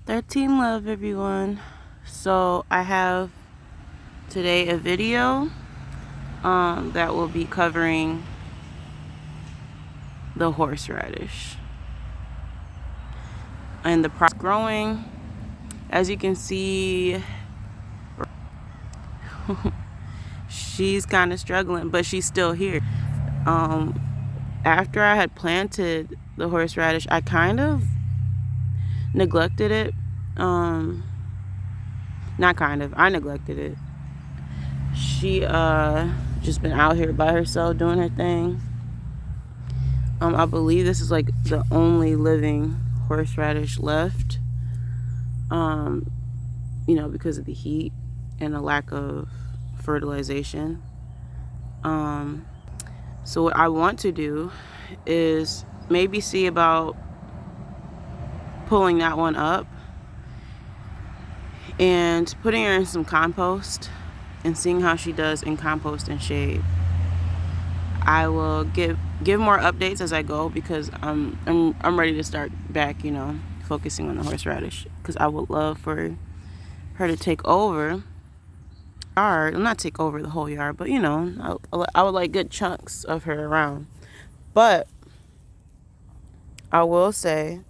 13 love, everyone. So I have today a video that will be covering the horseradish and the process growing. As you can see, she's kind of struggling, but she's still here. After I had planted the horseradish, I kind of neglected it. I neglected it. She just been out here by herself doing her thing. I believe this is like the only living horseradish left. Because of the heat and the lack of fertilization. So what I want to do is maybe see about pulling that one up and putting her in some compost and seeing how she does in compost and shade. I will give more updates as I go, because I'm ready to start back, focusing on the horseradish, because I would love for her to take over yard. Not take over the whole yard, but I would like good chunks of her around. But I will say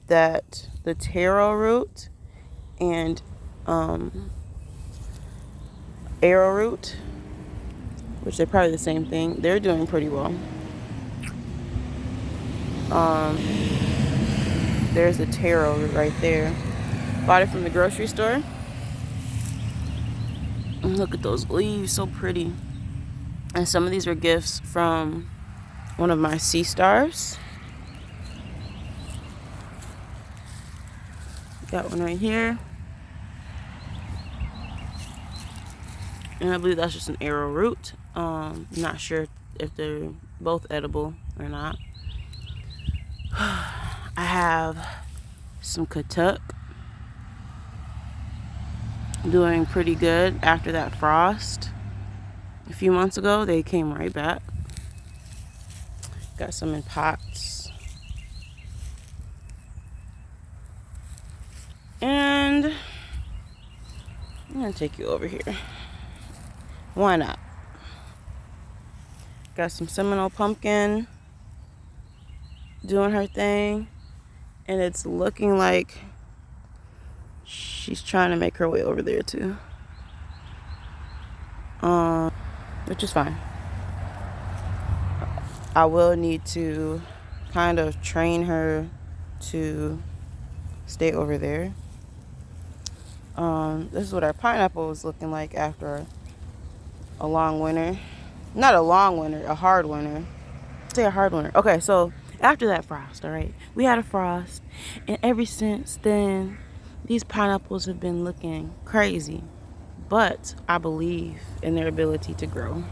that the taro root and arrowroot, which they're probably the same thing, they're doing pretty well. There's the taro root right there. Bought it from the grocery store. And look at those leaves, so pretty. And some of these were gifts from one of my sea stars. Got one right here. And I believe that's just an arrowroot. Not sure if they're both edible or not. I have some katuk, doing pretty good after that frost a few months ago. They came right back. Got some in pots. And I'm gonna take you over here. Why not? Got some Seminole pumpkin doing her thing, and it's looking like she's trying to make her way over there too, which is fine. I will need to kind of train her to stay over there. This is what our pineapple was looking like after a long winter. Not a long winter, a hard winter. Say a hard winter. Okay, so after that frost, all right, we had a frost, and ever since then, these pineapples have been looking crazy. But I believe in their ability to grow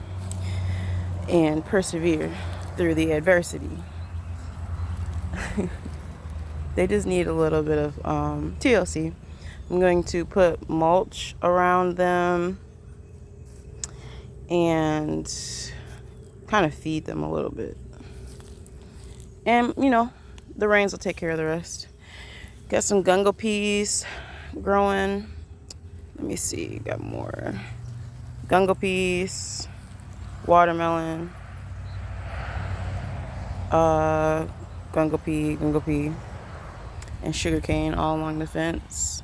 and persevere through the adversity. They just need a little bit of TLC. I'm going to put mulch around them and kind of feed them a little bit. And, the rains will take care of the rest. Got some gungo peas growing. Let me see, got more. Gungo peas, watermelon, gungo pea, and sugarcane all along the fence.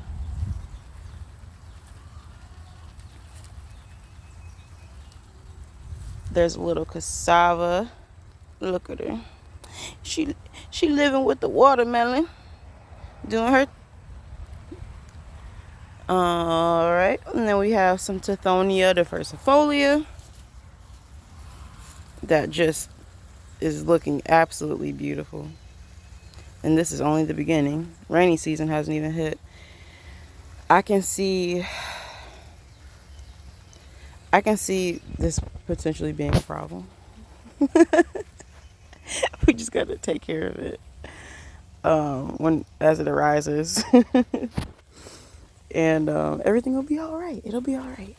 There's a little cassava. Look at her. She living with the watermelon, doing her. All right, and then we have some Tithonia diversifolia that just is looking absolutely beautiful. And this is only the beginning. Rainy season hasn't even hit. I can see this potentially being a problem. We just got to take care of it as it arises. And everything will be all right. It'll be all right.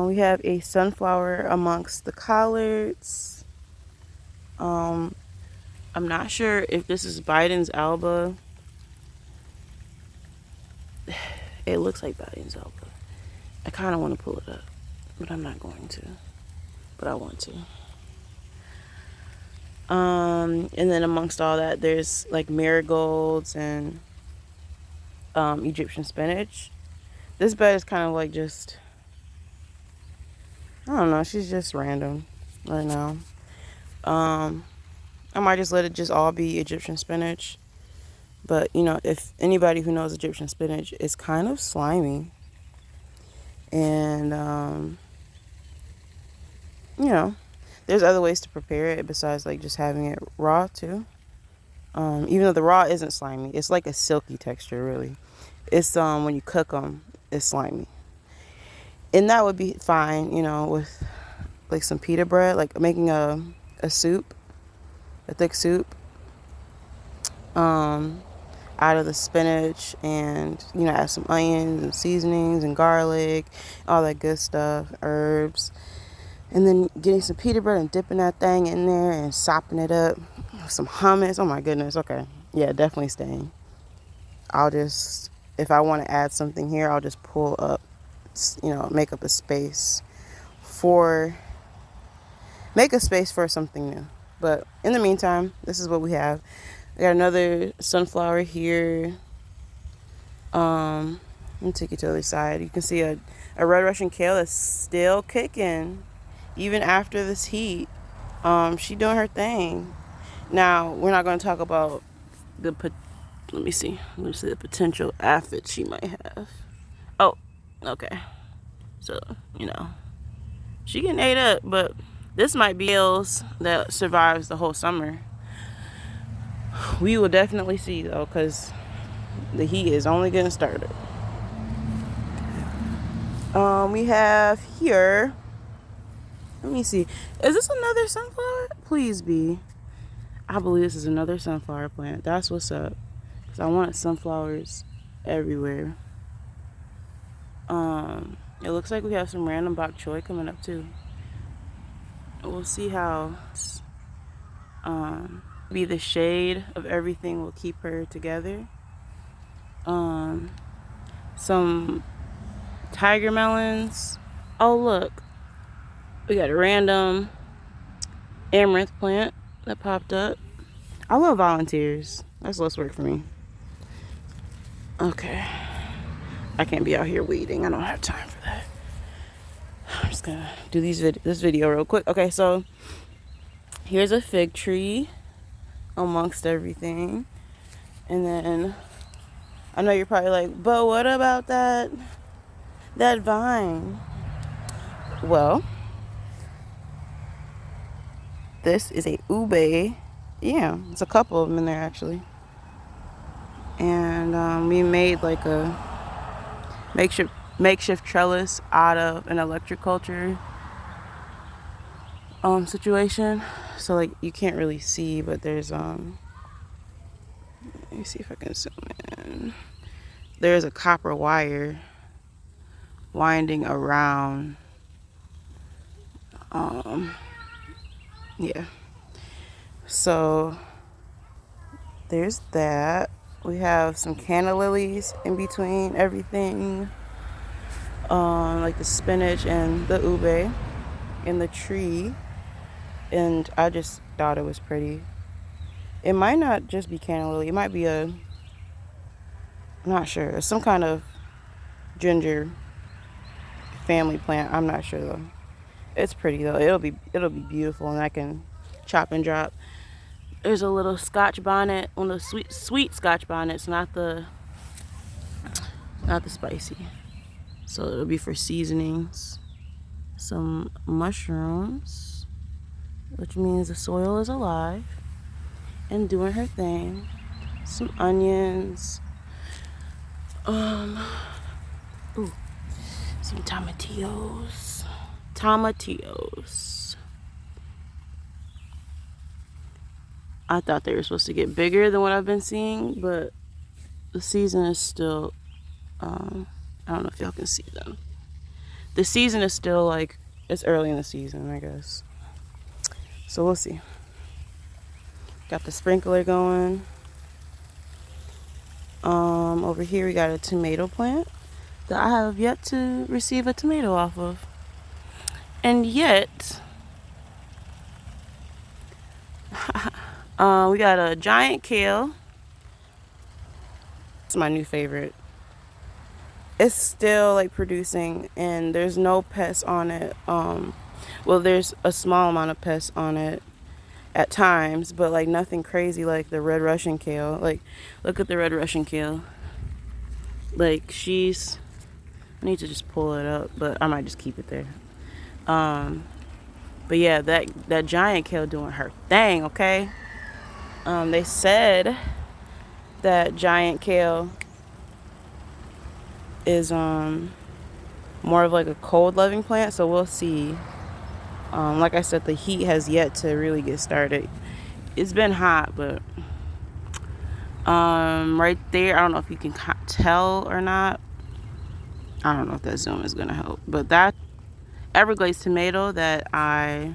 We have a sunflower amongst the collards. I'm not sure if this is Biden's Alba. It looks like Biden's Alba. I kind of want to pull it up, but I'm not going to. But I want to. And then amongst all that, there's like marigolds and Egyptian spinach. This bed is kind of like just, I don't know, she's just random right now. I might just let it just all be Egyptian spinach. But, you know, if anybody who knows Egyptian spinach, it's kind of slimy. And, you know, there's other ways to prepare it besides, like, just having it raw, too. Even though the raw isn't slimy. It's like a silky texture, really. It's, when you cook them, it's slimy. And that would be fine, you know, with, like, some pita bread. Like, making a soup, a thick soup. Out of the spinach, and you know, add some onions and seasonings and garlic, all that good stuff, herbs, and then getting some pita bread and dipping that thing in there and sopping it up, some hummus. Oh my goodness. Okay, yeah, definitely staying. I'll just, if I want to add something here, I'll just pull up, you know, make a space for something new. But in the meantime, this is what we have. I got another sunflower here. Let me take you to the other side. You can see a red Russian kale that's still kicking, even after this heat. She doing her thing. Now, we're not going to talk about let me see the potential aphids she might have. Oh, okay. So, you know, she getting ate up, but this might be else that survives the whole summer. We will definitely see, though, because the heat is only getting started. We have here, let me see, is this another sunflower? Please be. I believe this is another sunflower plant. That's what's up, because I want sunflowers everywhere. It looks like we have some random bok choy coming up too. We'll see how be the shade of everything will keep her together. Some tiger melons. Oh, look, we got a random amaranth plant that popped up. I love volunteers. That's less work for me. Okay, I can't be out here weeding. I don't have time for that. I'm just gonna do this video real quick. Okay, so here's a fig tree amongst everything. And then I know you're probably like, but what about that vine? Well, this is a ube. Yeah, it's a couple of them in there actually. And we made like a makeshift trellis out of an electric culture situation. So like you can't really see, but there's let me see if I can zoom in. There's a copper wire winding around. Yeah. So there's that. We have some canna lilies in between everything. Like the spinach and the ube in the tree. And I just thought it was pretty. It might not just be canna lily. It might be I'm not sure. It's some kind of ginger family plant. I'm not sure though. It's pretty though. It'll be beautiful, and I can chop and drop. There's a little Scotch bonnet, one of the sweet Scotch bonnets, not the spicy. So it'll be for seasonings. Some mushrooms, which means the soil is alive and doing her thing. Some onions. Some tomatillos. I thought they were supposed to get bigger than what I've been seeing, but the season is still, I don't know if y'all can see them. The season is still like, it's early in the season, I guess. So we'll see. Got the sprinkler going. Over here we got a tomato plant that I have yet to receive a tomato off of. And yet, we got a giant kale. It's my new favorite. It's still like producing, and there's no pests on it. Well, there's a small amount of pests on it at times, but like nothing crazy like the red Russian kale. Like, look at the red Russian kale. Like, I need to just pull it up, but I might just keep it there. But yeah, that giant kale doing her thing, okay? They said that giant kale is more of like a cold loving plant, so we'll see. Like I said, the heat has yet to really get started. It's been hot, but right there, I don't know if you can tell or not. I don't know if that zoom is gonna help, but that Everglades tomato that I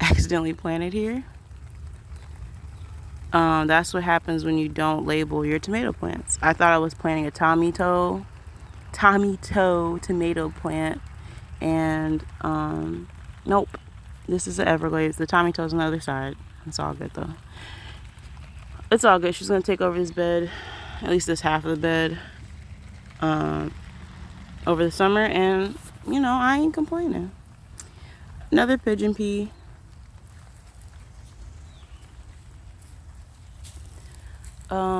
accidentally planted here, that's what happens when you don't label your tomato plants. I thought I was planting a Tommy toe tomato plant, and nope, this is the Everglades. The Tommy toe's on the other side. It's all good though. It's all good. She's gonna take over this bed, at least this half of the bed, over the summer, and you know, I ain't complaining. Another pigeon pea.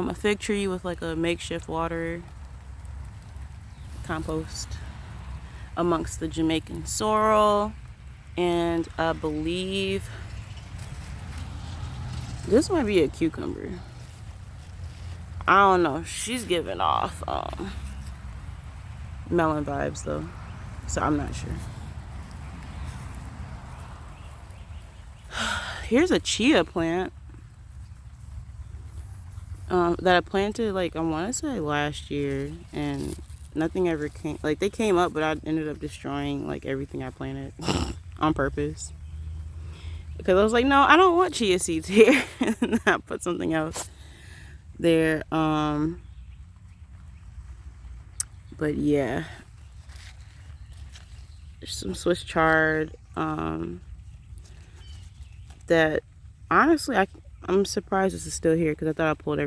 A fig tree with like a makeshift water compost amongst the Jamaican sorrel, and I believe this might be a cucumber. I don't know. She's giving off melon vibes though, so I'm not sure. Here's a chia plant that I planted, like, I want to say last year, and nothing ever came. Like, they came up, but I ended up destroying like everything I planted on purpose, because I was like, no, I don't want chia seeds here. And I put something else there. But yeah, there's some Swiss chard that honestly I'm surprised this is still here, because I thought I pulled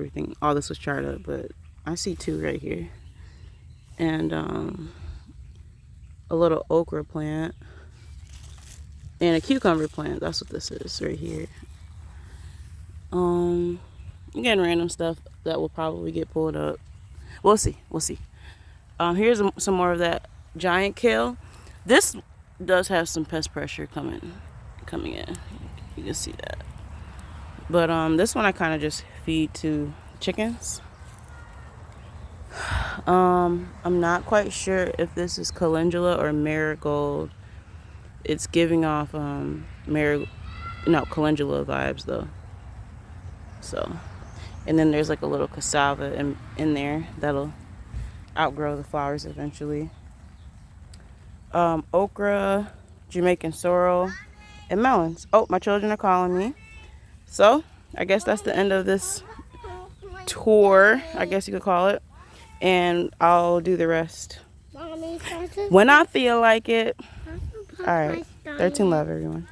all this was chard up, but I see two right here. And a little okra plant and a cucumber plant. That's what this is right here. I'm getting random stuff that will probably get pulled up. We'll see. Here's some more of that giant kale. This does have some pest pressure coming in. You can see that. But this one I kind of just feed to chickens. I'm not quite sure if this is calendula or marigold. It's giving off calendula vibes though. So, and then there's like a little cassava in there that'll outgrow the flowers eventually. Okra, Jamaican sorrel, and melons. Oh, my children are calling me. So, I guess that's the end of this tour, I guess you could call it. And I'll do the rest when I feel like it. All right. 13 love, everyone.